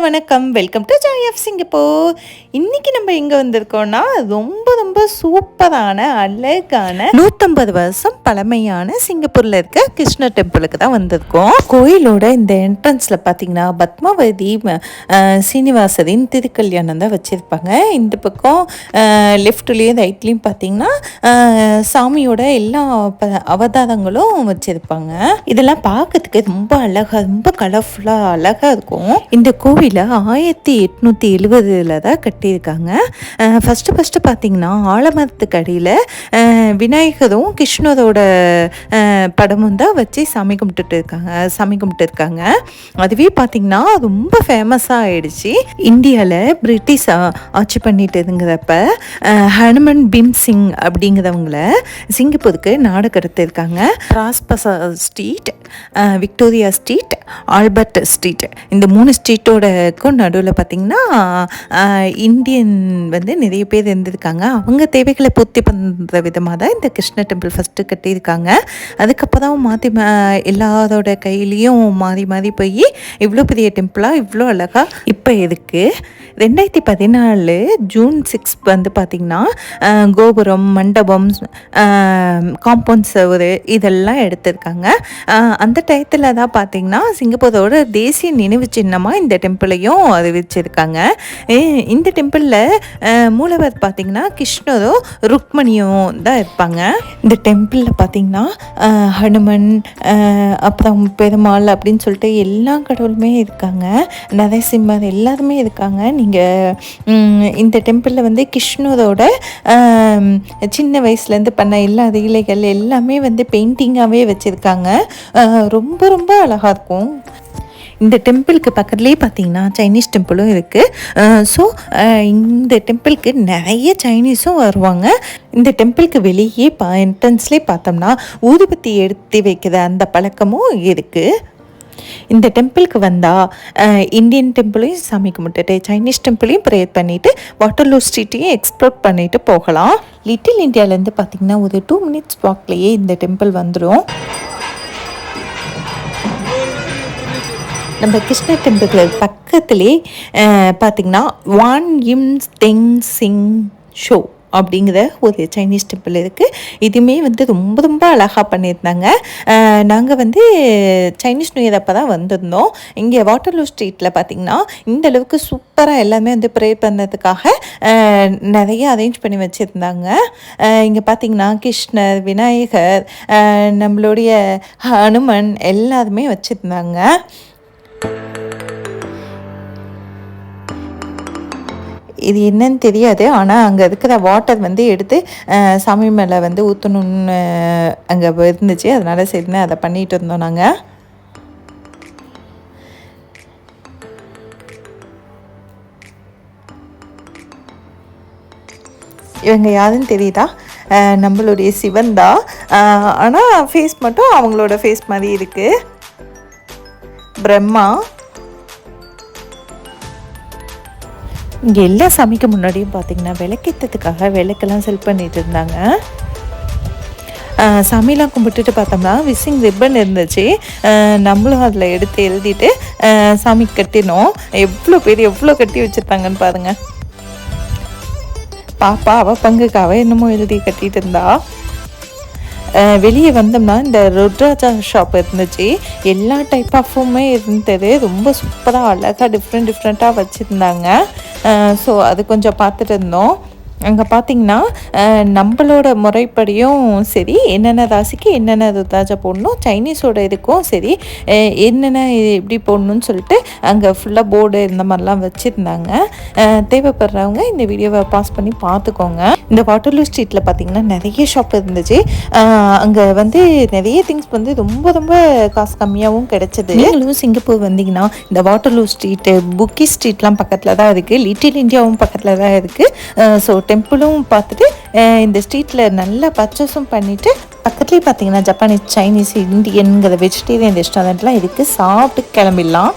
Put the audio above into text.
வணக்கம். Welcome to joy of Singapore. இன்றைக்கி நம்ம எங்கே வந்திருக்கோம்னா ரொம்ப ரொம்ப சூப்பரான அழகான 150 வருஷம் பழமையான சிங்கப்பூரில் இருக்க கிருஷ்ணர் டெம்பிளுக்கு தான் வந்திருக்கோம். கோயிலோட இந்த என்ட்ரன்ஸில் பார்த்தீங்கன்னா பத்மாவதி சீனிவாசரின் திருக்கல்யாணம் தான் வச்சுருப்பாங்க. இந்த பக்கம் லெஃப்ட்லேயும் ரைட்லேயும் பார்த்தீங்கன்னா சாமியோட எல்லா அவதாரங்களும் வச்சுருப்பாங்க. இதெல்லாம் பார்க்கறதுக்கு ரொம்ப அழகாக ரொம்ப கலர்ஃபுல்லாக அழகாக இருக்கும். இந்த கோவிலை 1870 தான் கட்டியிருக்காங்க. ஃபஸ்ட்டு பார்த்தீங்கன்னா ஆலமரத்துக்கு அடியில் விநாயகரும் கிருஷ்ணரோட படமும் தான் வச்சு சாமி கும்பிட்டுருக்காங்க. அதுவே பார்த்தீங்கன்னா ரொம்ப ஃபேமஸாக ஆயிடுச்சு. இந்தியாவில் பிரிட்டிஷ் ஆட்சி பண்ணிட்டு இருங்கிறப்ப ஹனுமன் பீம் சிங் அப்படிங்கிறவங்கள சிங்கப்பூருக்கு நாடு கடத்திருக்காங்க. ராஸ்பசா street, Victoria street, Albert street, இந்த 3 ஸ்ட்ரீட்டோடக்கும் நடுவில் பார்த்திங்கன்னா இந்தியன் நிறைய பேர் இருந்திருக்காங்க. அவங்க தேவைகளை பூர்த்தி பண்ணுற விதமாக தான் இந்த கிருஷ்ண டெம்பிள் ஃபஸ்ட்டு கட்டியிருக்காங்க. அதுக்கப்புறம் மாற்றி எல்லாரோட கையிலையும் மாறி மாறி போய் இவ்வளோ பெரிய டெம்பிளாக இவ்வளோ அழகாக இப்போ இருக்குது. 2014 ஜூன் 6 பார்த்திங்கன்னா கோபுரம், மண்டபம், காம்பவுண்ட் சவுறு இதெல்லாம் எடுத்திருக்காங்க. அந்த டயத்தில் தான் பார்த்திங்கன்னா சிங்கப்பூரோட தேசிய நினைவு சின்னமாக இந்த டெம்பிளையும் அறிவிச்சிருக்காங்க. இந்த டெம்பிளில் மூலவர் பார்த்திங்கன்னா கிருஷ்ணரும் ருக்மணியும் தான் இருப்பாங்க. இந்த டெம்பிளில் பார்த்திங்கன்னா ஹனுமன், அப்புறம் பெருமாள் அப்படின்னு சொல்லிட்டு எல்லா கடவுளுமே இருக்காங்க. நரசிம்மர் எல்லாருமே இருக்காங்க. நீங்கள் இந்த டெம்பிளில் கிருஷ்ணரோட சின்ன வயசுலேருந்து பண்ண எல்லா ரீலைகள் எல்லாமே பெயிண்டிங்காகவே வச்சுருக்காங்க. ரொம்ப ரொம்ப அழகாக இருக்கும். இந்த டெம்பிளுக்கு பக்கத்துலேயே பார்த்தீங்கன்னா சைனீஸ் டெம்பிளும் இருக்குது. ஸோ இந்த டெம்பிளுக்கு நிறைய சைனீஸும் வருவாங்க. இந்த டெம்பிளுக்கு வெளியே என்ட்ரன்ஸ்லேயே பார்த்தோம்னா ஊதுபத்தி எடுத்து வைக்கிற அந்த பழக்கமும் இருக்குது. இந்த டெம்பிளுக்கு வந்தால் இந்தியன் டெம்பிளையும் சாமி கும்பிட்டுட்டு சைனீஸ் டெம்பிளையும் ப்ரேயர் பண்ணிவிட்டு வாட்டர்லூ ஸ்ட்ரீட்டையும் எக்ஸ்ப்ளோர் பண்ணிவிட்டு போகலாம். லிட்டில் இந்தியாவிலேருந்து பார்த்திங்கன்னா ஒரு 2 மினிட்ஸ் வாக்லேயே இந்த டெம்பிள் வந்துடும். நம்ம கிருஷ்ண டெம்பிள் பக்கத்துலேயே பார்த்திங்கன்னா வான் இம் தெங் சிங் ஷோ அப்படிங்கிற ஒரு சைனீஸ் டெம்பிள் இருக்குது. இதுவுமே ரொம்ப ரொம்ப அழகாக பண்ணியிருந்தாங்க. நாங்கள் சைனீஸ் நியூ இயர் அப்போ தான் வந்திருந்தோம். இங்கே வாட்டர்லூ ஸ்ட்ரீட்டில் பார்த்திங்கன்னா இந்த அளவுக்கு சூப்பராக எல்லாமே ப்ரேயர் பண்ணுறதுக்காக நிறைய அரேஞ்ச் பண்ணி வச்சுருந்தாங்க. இங்கே பார்த்திங்கன்னா கிருஷ்ணர், விநாயகர், நம்மளுடைய ஹனுமன் எல்லாருமே வச்சுருந்தாங்க. இது என்னன்னு தெரியாது, ஆனால் அங்கே இருக்கிற வாட்டர் எடுத்து சாமி மேலே ஊற்றணுன்னு அங்கே இருந்துச்சு. அதனால் சரின்னு அதை பண்ணிகிட்டு இருந்தோம் நாங்கள். இவங்க யாருன்னு தெரியுதா? நம்மளுடைய சிவன் தான். ஆனால் ஃபேஸ் மட்டும் அவங்களோட ஃபேஸ் மாதிரி இருக்குது. பிரம்மா. இங்கே எல்லா சாமிக்கு முன்னாடியும் பார்த்திங்கன்னா விளக்கேற்றத்துக்காக விளக்கெல்லாம் செல் பண்ணிட்டு இருந்தாங்க. சாமிலாம் கும்பிட்டுட்டு பார்த்தோம்னா விசிங் ரிப்பன் இருந்துச்சு. நம்மளும் அதில் எடுத்து எழுதிட்டு சாமிக்கு கட்டினோம். எவ்வளோ பேர் எவ்வளோ கட்டி வச்சுருப்பாங்கன்னு பாருங்கள். பாப்பா அவள் பங்குக்காக என்னமோ எழுதி கட்டிகிட்டு இருந்தா. வெளியே வந்தோம்னா இந்த ருத்ராஜா ஷாப் இருந்துச்சு. எல்லா டைப் ஆஃபுமே இருந்தது. ரொம்ப சூப்பராக அழகாக டிஃப்ரெண்ட்டாக வச்சுருந்தாங்க. ஸோ அது கொஞ்சம் பார்த்துட்டு இருந்தோம். அங்கே பார்த்திங்கன்னா நம்மளோட முறைப்படியும் சரி என்னென்ன ராசிக்கு என்னென்ன ருத்ராஜா போடணும், சைனீஸோட இதுக்கும் சரி என்னென்ன எப்படி போடணும்னு சொல்லிட்டு அங்கே ஃபுல்லாக போர்டு இந்த மாதிரிலாம் வச்சுருந்தாங்க. தேவைப்படுறவங்க இந்த வீடியோவை பாஸ் பண்ணி பார்த்துக்கோங்க. இந்த வாட்டர்லூ ஸ்ட்ரீட்டில் பார்த்திங்கன்னா நிறைய ஷாப் இருந்துச்சு. அங்கே நிறைய திங்ஸ் ரொம்ப ரொம்ப காசு கம்மியாகவும் கிடச்சிது. நீங்களும் சிங்கப்பூர் வந்தீங்கன்னா இந்த வாட்டர்லூ ஸ்ட்ரீட்டு, புக்கி ஸ்ட்ரீட்லாம் பக்கத்தில் தான் இருக்குது. லிட்டில் இந்தியாவும் பக்கத்தில் தான் இருக்குது. ஸோ டெம்பிளும் பார்த்துட்டு இந்த ஸ்ட்ரீட்டில் நல்லா பர்ச்சேஸும் பண்ணிவிட்டு பக்கத்துலேயே பார்த்தீங்கன்னா ஜப்பானீஸ், சைனீஸ், இந்தியன்கிற வெஜிடேரியன் ரெஸ்டாரண்ட்லாம் இருக்குது. சாப்பிட்டு கிளம்பிடலாம்.